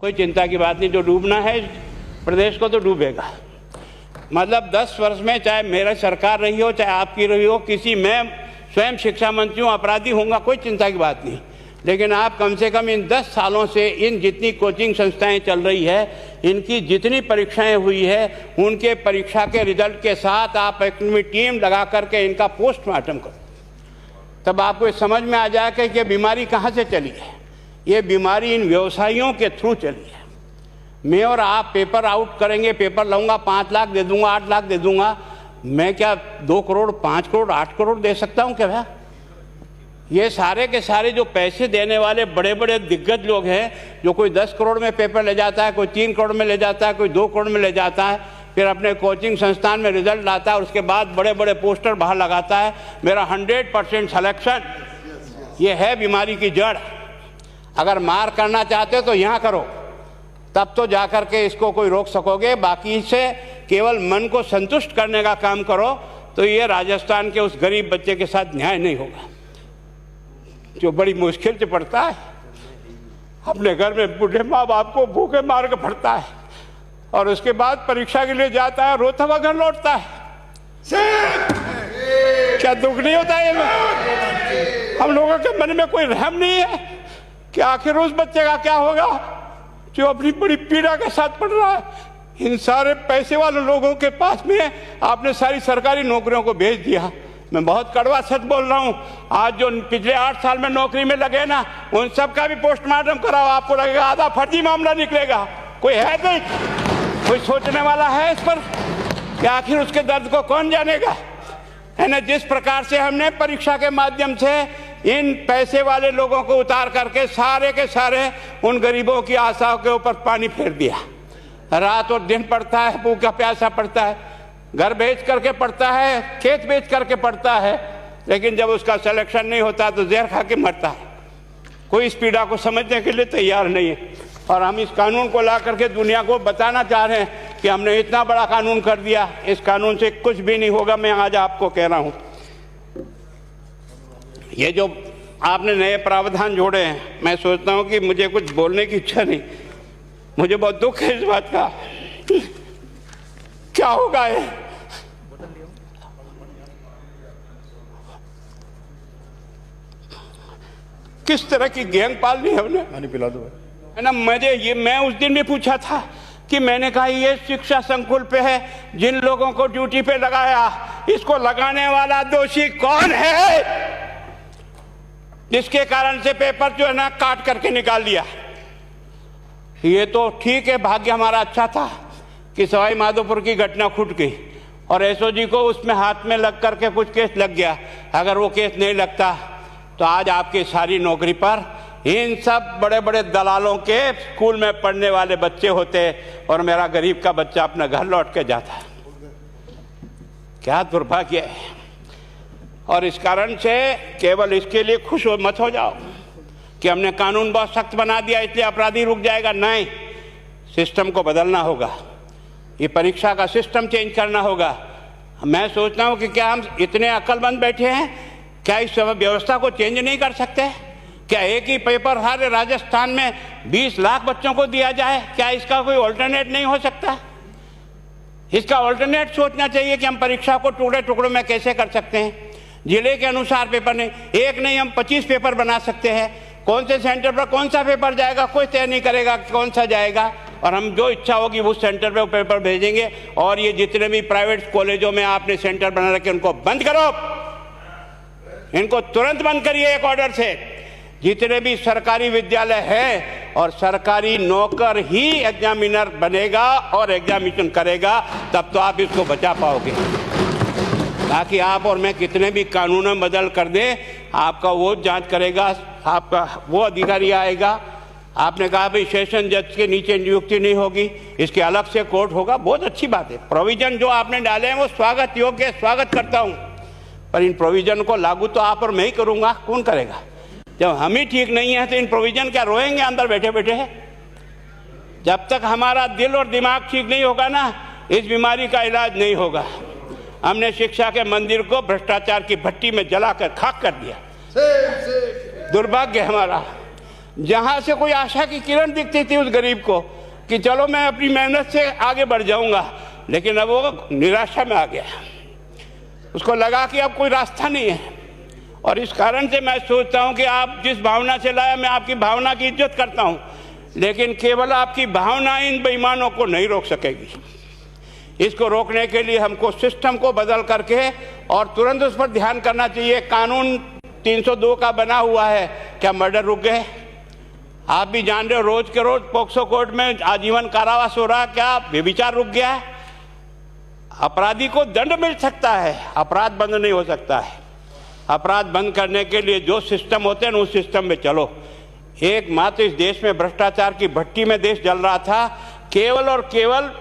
कोई चिंता की बात नहीं, जो डूबना है प्रदेश को तो डूबेगा। मतलब 10 वर्ष में चाहे मेरा सरकार रही हो चाहे आपकी रही हो, किसी मैं स्वयं शिक्षा मंत्री हूँ, अपराधी होऊंगा, कोई चिंता की बात नहीं। लेकिन आप कम से कम इन 10 सालों से इन जितनी कोचिंग संस्थाएं चल रही है, इनकी जितनी परीक्षाएं हुई है, उनके परीक्षा के रिजल्ट के साथ आप एक टीम लगा करके इनका पोस्टमार्टम करो, तब आपको समझ में आ जाएगा कि ये बीमारी कहाँ से चली है। ये बीमारी इन व्यवसायियों के थ्रू चली है। मैं और आप पेपर आउट करेंगे, पेपर लाऊंगा, 5 लाख दे दूंगा, 8 लाख दे दूंगा, मैं क्या 2 करोड़ 5 करोड़ 8 करोड़ दे सकता हूँ क्या भैया? ये सारे के सारे जो पैसे देने वाले बड़े बड़े दिग्गज लोग हैं, जो कोई 10 करोड़ में पेपर ले जाता है, कोई 3 करोड़ में ले जाता है, कोई 2 करोड़ में ले जाता है, फिर अपने कोचिंग संस्थान में रिजल्ट लाता है, उसके बाद बड़े बड़े पोस्टर बाहर लगाता है, मेरा 100% सिलेक्शन। ये है बीमारी की जड़। अगर मार करना चाहते हो तो यहाँ करो, तब तो जा कर के इसको कोई रोक सकोगे। बाकी से केवल मन को संतुष्ट करने का काम करो तो ये राजस्थान के उस गरीब बच्चे के साथ न्याय नहीं होगा, जो बड़ी मुश्किल से पढ़ता है, अपने घर में बूढ़े माँ बाप को भूखे मार के पढ़ता है और उसके बाद परीक्षा के लिए जाता है, रोता हुआ घर लौटता है। क्या दुख नहीं होता है? हम लोगों के मन में कोई रहम नहीं है कि आखिर उस बच्चे का क्या होगा जो अपनी बड़ी पीड़ा के साथ पढ़ रहा है। इन सारे पैसे वाले लोगों के पास में आपने सारी सरकारी नौकरियों को भेज दिया। मैं बहुत कड़वा सच बोल रहा हूँ। आज जो पिछले 8 साल में नौकरी में लगे ना, उन सब का भी पोस्टमार्टम कराओ, आपको लगेगा आधा फर्जी मामला निकलेगा। कोई है नहीं, कोई सोचने वाला है इस पर कि आखिर उसके दर्द को कौन जानेगा, है ना। जिस प्रकार से हमने परीक्षा के माध्यम से इन पैसे वाले लोगों को उतार करके सारे के सारे उन गरीबों की आशाओं के ऊपर पानी फेर दिया। रात और दिन पढ़ता है, भूखा प्यासा पढ़ता है, घर बेच करके पढ़ता है, खेत बेच करके पढ़ता है, लेकिन जब उसका सिलेक्शन नहीं होता तो जहर खा के मरता है। कोई इस पीड़ा को समझने के लिए तैयार नहीं है। और हम इस कानून को ला करके दुनिया को बताना चाह रहे हैं कि हमने इतना बड़ा कानून कर दिया, इस कानून से कुछ भी नहीं होगा। मैं आज आपको कह रहा हूँ, ये जो आपने नए प्रावधान जोड़े हैं, मैं सोचता हूँ कि मुझे कुछ बोलने की इच्छा नहीं, मुझे बहुत दुख है इस बात का। क्या होगा ये? किस तरह की गैंग पाल ली है हमने? पानी पिला दो है ना। मैं उस दिन भी पूछा था कि मैंने कहा ये शिक्षा संकुल पे है, जिन लोगों को ड्यूटी पे लगाया, इसको लगाने वाला दोषी कौन है, जिसके कारण से पेपर जो है ना काट करके निकाल दिया। ये तो ठीक है, भाग्य हमारा अच्छा था कि सवाई माधोपुर की घटना फूट गई और एसओजी को उसमें हाथ में लग करके कुछ केस लग गया। अगर वो केस नहीं लगता तो आज आपकी सारी नौकरी पर इन सब बड़े बड़े दलालों के स्कूल में पढ़ने वाले बच्चे होते और मेरा गरीब का बच्चा अपना घर लौट के जाता। क्या दुर्भाग्य है। और इस कारण से केवल इसके लिए खुश मत हो जाओ कि हमने कानून बहुत सख्त बना दिया इसलिए अपराधी रुक जाएगा। नहीं, सिस्टम को बदलना होगा, ये परीक्षा का सिस्टम चेंज करना होगा। मैं सोचता हूँ कि क्या हम इतने अक्लमंद बैठे हैं, क्या इस व्यवस्था को चेंज नहीं कर सकते? क्या एक ही पेपर हर राजस्थान में 20 लाख बच्चों को दिया जाए? क्या इसका कोई ऑल्टरनेट नहीं हो सकता? इसका ऑल्टरनेट सोचना चाहिए कि हम परीक्षा को टुकड़े टुकड़ों में कैसे कर सकते हैं। जिले के अनुसार पेपर नहीं, एक नहीं हम 25 पेपर बना सकते हैं। कौन से सेंटर पर कौन सा पेपर जाएगा कोई तय नहीं करेगा कौन सा जाएगा, और हम जो इच्छा होगी उस सेंटर पे वो पेपर भेजेंगे। और ये जितने भी प्राइवेट कॉलेजों में आपने सेंटर बना रखे उनको बंद करो, इनको तुरंत बंद करिए एक ऑर्डर से। जितने भी सरकारी विद्यालय है और सरकारी नौकर ही एग्जामिनर बनेगा और एग्जामिनेशन करेगा, तब तो आप इसको बचा पाओगे। ताकि आप और मैं कितने भी कानून बदल कर दें, आपका वो जांच करेगा, आपका वो अधिकारी आएगा। आपने कहा भाई सेशन जज के नीचे नियुक्ति नहीं होगी, इसके अलग से कोर्ट होगा, बहुत अच्छी बात है। प्रोविजन जो आपने डाले हैं वो स्वागत योग्य है, स्वागत करता हूँ, पर इन प्रोविजन को लागू तो आप और मैं ही करूँगा, कौन करेगा? जब हम ही ठीक नहीं है तो इन प्रोविजन क्या रोएंगे अंदर बैठे बैठे? जब तक हमारा दिल और दिमाग ठीक नहीं होगा ना, इस बीमारी का इलाज नहीं होगा। हमने शिक्षा के मंदिर को भ्रष्टाचार की भट्टी में जलाकर खाक कर दिया। दुर्भाग्य हमारा। जहां से कोई आशा की किरण दिखती थी उस गरीब को कि चलो मैं अपनी मेहनत से आगे बढ़ जाऊंगा, लेकिन अब वो निराशा में आ गया। उसको लगा कि अब कोई रास्ता नहीं है। और इस कारण से मैं सोचता हूं कि आप जिस भावना से लाया, मैं आपकी भावना की इज्जत करता हूं, लेकिन केवल आपकी भावना इन बेईमानों को नहीं रोक सकेगी। इसको रोकने के लिए हमको सिस्टम को बदल करके और तुरंत उस पर ध्यान करना चाहिए। कानून 302 का बना हुआ है, क्या मर्डर रुक गए? आप भी जान रहे हो, रोज के रोज पोक्सो कोर्ट में आजीवन कारावास हो रहा, क्या व्यभिचार रुक गया है? अपराधी को दंड मिल सकता है, अपराध बंद नहीं हो सकता है। अपराध बंद करने के लिए जो सिस्टम होते हैं उस सिस्टम में चलो। एकमात्र इस देश में भ्रष्टाचार की भट्टी में देश जल रहा था, केवल और केवल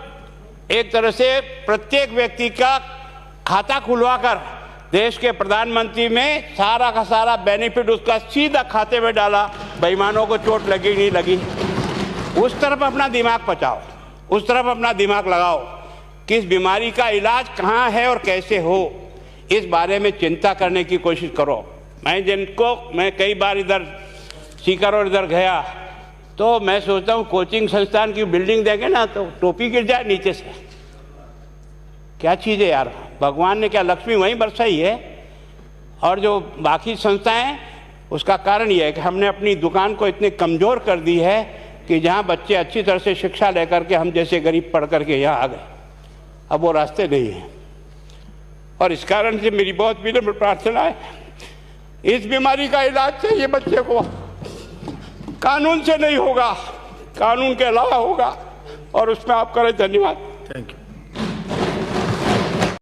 एक तरह से प्रत्येक व्यक्ति का खाता खुलवाकर देश के प्रधानमंत्री में सारा का सारा बेनिफिट उसका सीधा खाते में डाला। बेईमानों को चोट लगी नहीं लगी, उस तरफ अपना दिमाग बचाओ, उस तरफ अपना दिमाग लगाओ। किस बीमारी का इलाज कहाँ है और कैसे हो, इस बारे में चिंता करने की कोशिश करो। मैं कई बार इधर सीकर और इधर गया तो मैं सोचता हूँ कोचिंग संस्थान की बिल्डिंग देंगे ना तो टोपी गिर जाए नीचे से। क्या चीज़ है यार, भगवान ने क्या लक्ष्मी वहीं बरसाई है? और जो बाकी संस्थाएं, उसका कारण यह है कि हमने अपनी दुकान को इतनी कमज़ोर कर दी है कि जहाँ बच्चे अच्छी तरह से शिक्षा लेकर के हम जैसे गरीब पढ़ करके यहाँ आ गए, अब वो रास्ते नहीं हैं। और इस कारण से मेरी बहुत विनम्र प्रार्थना है, इस बीमारी का इलाज चाहिए बच्चे को, कानून से नहीं होगा, कानून के अलावा होगा, और उसमें आप करें। धन्यवाद। Thank you.